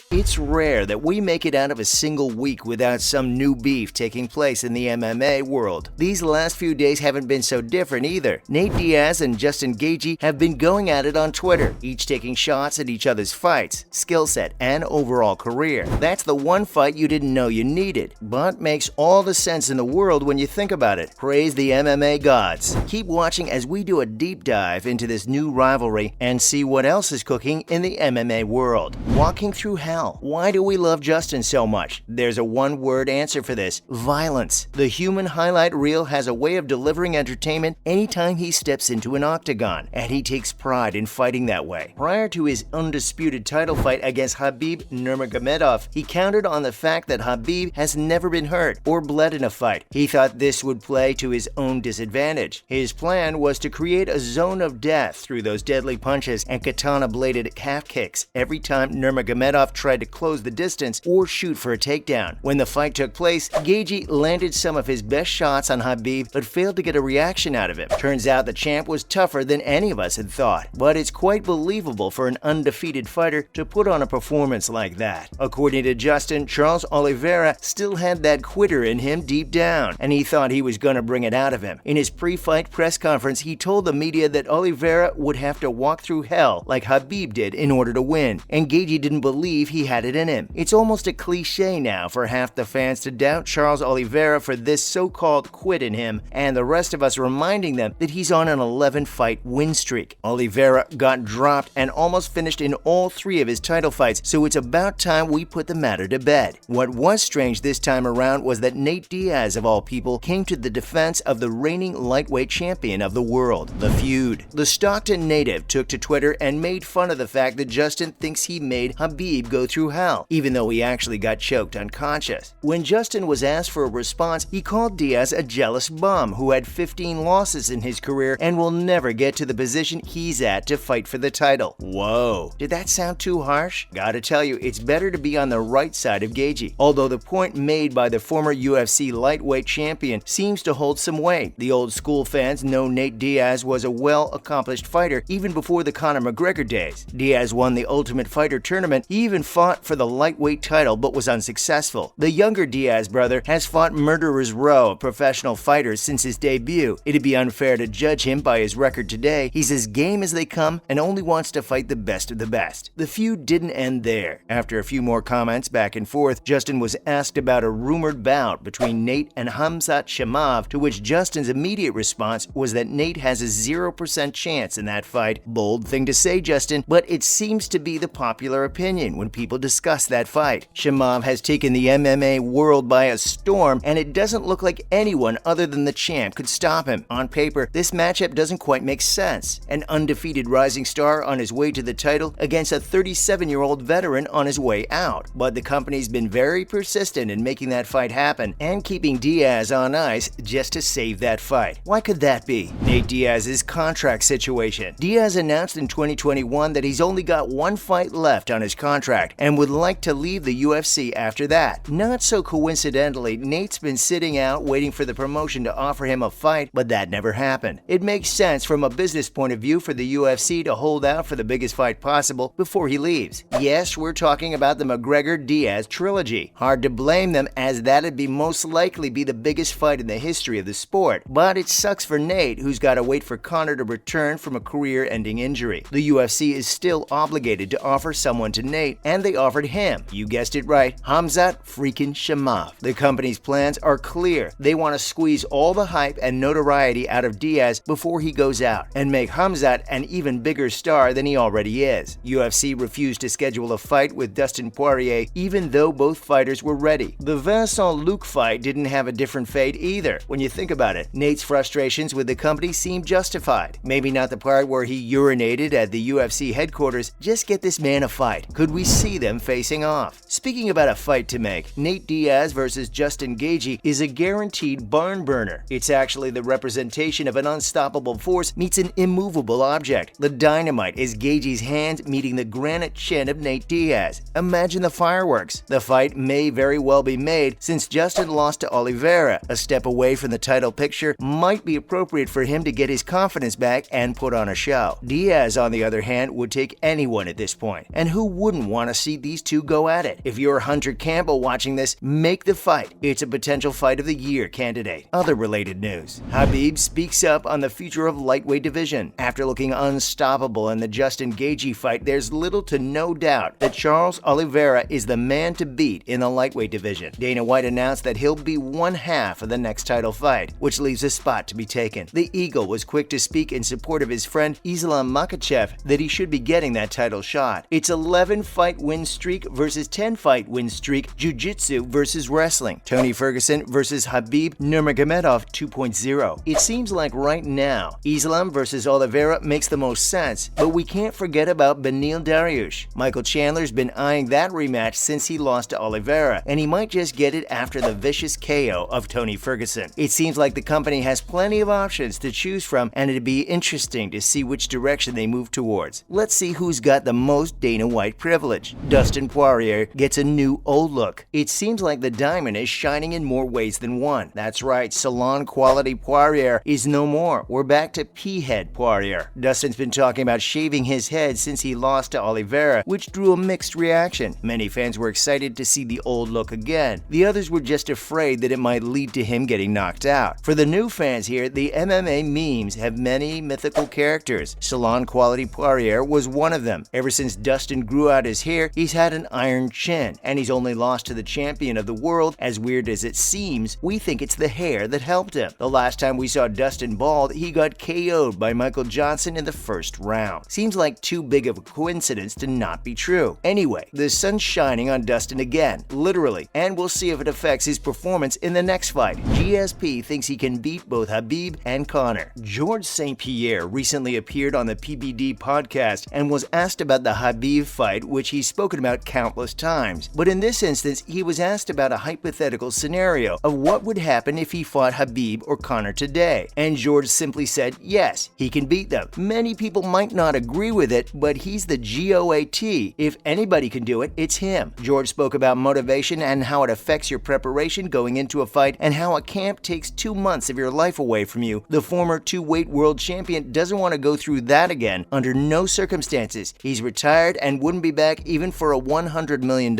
It's rare that we make it out of a single week without some new beef taking place in the MMA world. These last few days haven't been so different either. Nate Diaz and Justin Gaethje have been going at it on Twitter, each taking shots at each other's fights, skill set, and overall career. That's the one fight you didn't know you needed, but makes all the sense in the world when you think about it. Praise the MMA gods. Keep watching as we do a deep dive into this new rivalry and see what else is cooking in the MMA world. Walking through hell. Why do we love Justin so much? There's a one-word answer for this: violence. The human highlight reel has a way of delivering entertainment anytime he steps into an octagon, and he takes pride in fighting that way. Prior to his undisputed title fight against Khabib Nurmagomedov, he counted on the fact that Khabib has never been hurt or bled in a fight. He thought this would play to his own disadvantage. His plan was to create a zone of death through those deadly punches and katana-bladed calf kicks every time Nurmagomedov tried to close the distance or shoot for a takedown. When the fight took place, Gaethje landed some of his best shots on Khabib but failed to get a reaction out of him. Turns out the champ was tougher than any of us had thought, but it's quite believable for an undefeated fighter to put on a performance like that. According to Justin, Charles Oliveira still had that quitter in him deep down, and he thought he was going to bring it out of him. In his pre-fight press conference, he told the media that Oliveira would have to walk through hell like Khabib did in order to win, and Gaethje didn't believe he had it in him. It's almost a cliche now for half the fans to doubt Charles Oliveira for this so-called quit in him, and the rest of us reminding them that he's on an 11-fight win streak. Oliveira got dropped and almost finished in all 3 of his title fights, so it's about time we put the matter to bed. What was strange this time around was that Nate Diaz, of all people, came to the defense of the reigning lightweight champion of the world. The feud. The Stockton native took to Twitter and made fun of the fact that Justin thinks he made Khabib go through hell, even though he actually got choked unconscious. When Justin was asked for a response, he called Diaz a jealous bum who had 15 losses in his career and will never get to the position he's at to fight for the title. Whoa, did that sound too harsh? Gotta tell you, it's better to be on the right side of Gaethje, although the point made by the former UFC lightweight champion seems to hold some weight. The old school fans know Nate Diaz was a well-accomplished fighter even before the Conor McGregor days. Diaz won the Ultimate Fighter tournament. He even fought for the lightweight title but was unsuccessful. The younger Diaz brother has fought murderer's row of professional fighters since his debut. It'd be unfair to judge him by his record today. He's as game as they come and only wants to fight the best of the best. The feud didn't end there. After a few more comments back and forth, Justin was asked about a rumored bout between Nate and Khamzat, to which Justin's immediate response was that Nate has a 0% chance in that fight. Bold thing to say, Justin, but it seems to be the popular opinion when people discuss that fight. Shamav has taken the MMA world by a storm, and it doesn't look like anyone other than the champ could stop him. On paper, this matchup doesn't quite make sense. An undefeated rising star on his way to the title against a 37-year-old veteran on his way out. But the company's been very persistent in making that fight happen and keeping Diaz on ice just to save that fight. Why could that be? Nate Diaz's contract situation. Diaz announced in 2021 that he's only got 1 fight left on his contract and would like to leave the UFC after that. Not so coincidentally, Nate's been sitting out waiting for the promotion to offer him a fight, but that never happened. It makes sense from a business point of view for the UFC to hold out for the biggest fight possible before he leaves. Yes, we're talking about the McGregor-Diaz trilogy. Hard to blame them, as that'd be most likely be the biggest fight in the history of the sport. But it sucks for Nate, who's got to wait for Conor to return from a career-ending injury. The UFC is still obligated to offer someone to Nate, and they offered him. You guessed it right, Khamzat freaking Chimaev. The company's plans are clear. They want to squeeze all the hype and notoriety out of Diaz before he goes out, and make Khamzat an even bigger star than he already is. UFC refused to schedule a fight with Dustin Poirier, even though both fighters were ready. The Vincent Luke fight didn't have a different fate either. When you think about it, Nate's frustrations with the company seem justified. Maybe not the part where he urinated at the UFC headquarters. Just get this man a fight. Could we see them facing off? Speaking about a fight to make, Nate Diaz versus Justin Gaethje is a guaranteed barn burner. It's actually the representation of an unstoppable force meets an immovable object. The dynamite is Gaethje's hand meeting the granite chin of Nate Diaz. Imagine the fireworks. The fight may very well be made since Justin lost to Oliveira. A step away from the title picture might be appropriate for him to get his confidence back and put on a show. Diaz, on the other hand, would take anyone at this point. And who wouldn't want to to see these two go at it. If you're Hunter Campbell watching this, make the fight. It's a potential fight of the year candidate. Other related news. Khabib speaks up on the future of lightweight division. After looking unstoppable in the Justin Gaethje fight, there's little to no doubt that Charles Oliveira is the man to beat in the lightweight division. Dana White announced that he'll be one half of the next title fight, which leaves a spot to be taken. The Eagle was quick to speak in support of his friend Islam Makhachev that he should be getting that title shot. It's 11-fight win streak versus 10-fight win streak, jiu-jitsu versus wrestling. Tony Ferguson versus Khabib Nurmagomedov 2.0. It seems like right now, Islam versus Oliveira makes the most sense, but we can't forget about Beneil Dariush. Michael Chandler's been eyeing that rematch since he lost to Oliveira, and he might just get it after the vicious KO of Tony Ferguson. It seems like the company has plenty of options to choose from, and it'd be interesting to see which direction they move towards. Let's see who's got the most Dana White privilege. Dustin Poirier gets a new old look. It seems like the diamond is shining in more ways than one. That's right, salon quality Poirier is no more. We're back to P-head Poirier. Dustin's been talking about shaving his head since he lost to Oliveira, which drew a mixed reaction. Many fans were excited to see the old look again. The others were just afraid that it might lead to him getting knocked out. For the new fans here, the MMA memes have many mythical characters. Salon quality Poirier was one of them. Ever since Dustin grew out his hair, he's had an iron chin, and he's only lost to the champion of the world. As weird as it seems, we think it's the hair that helped him. The last time we saw Dustin bald, he got KO'd by Michael Johnson in the first round. Seems like too big of a coincidence to not be true. Anyway, the sun's shining on Dustin again, literally, and we'll see if it affects his performance in the next fight. GSP thinks he can beat both Khabib and Conor. Georges St-Pierre recently appeared on the PBD podcast and was asked about the Khabib fight, which he's spoken about countless times. But in this instance, he was asked about a hypothetical scenario of what would happen if he fought Khabib or Conor today. And Georges simply said, yes, he can beat them. Many people might not agree with it, but he's the GOAT. If anybody can do it, it's him. Georges spoke about motivation and how it affects your preparation going into a fight, and how a camp takes 2 months of your life away from you. The former two-weight world champion doesn't want to go through that again under no circumstances. He's retired and wouldn't be back even for a $100 million,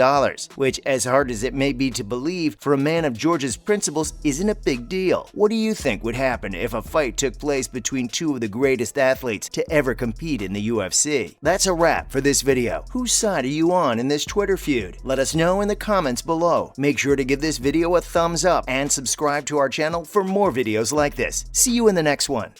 which, as hard as it may be to believe, for a man of George's principles isn't a big deal. What do you think would happen if a fight took place between two of the greatest athletes to ever compete in the UFC? That's a wrap for this video. Whose side are you on in this Twitter feud? Let us know in the comments below. Make sure to give this video a thumbs up and subscribe to our channel for more videos like this. See you in the next one.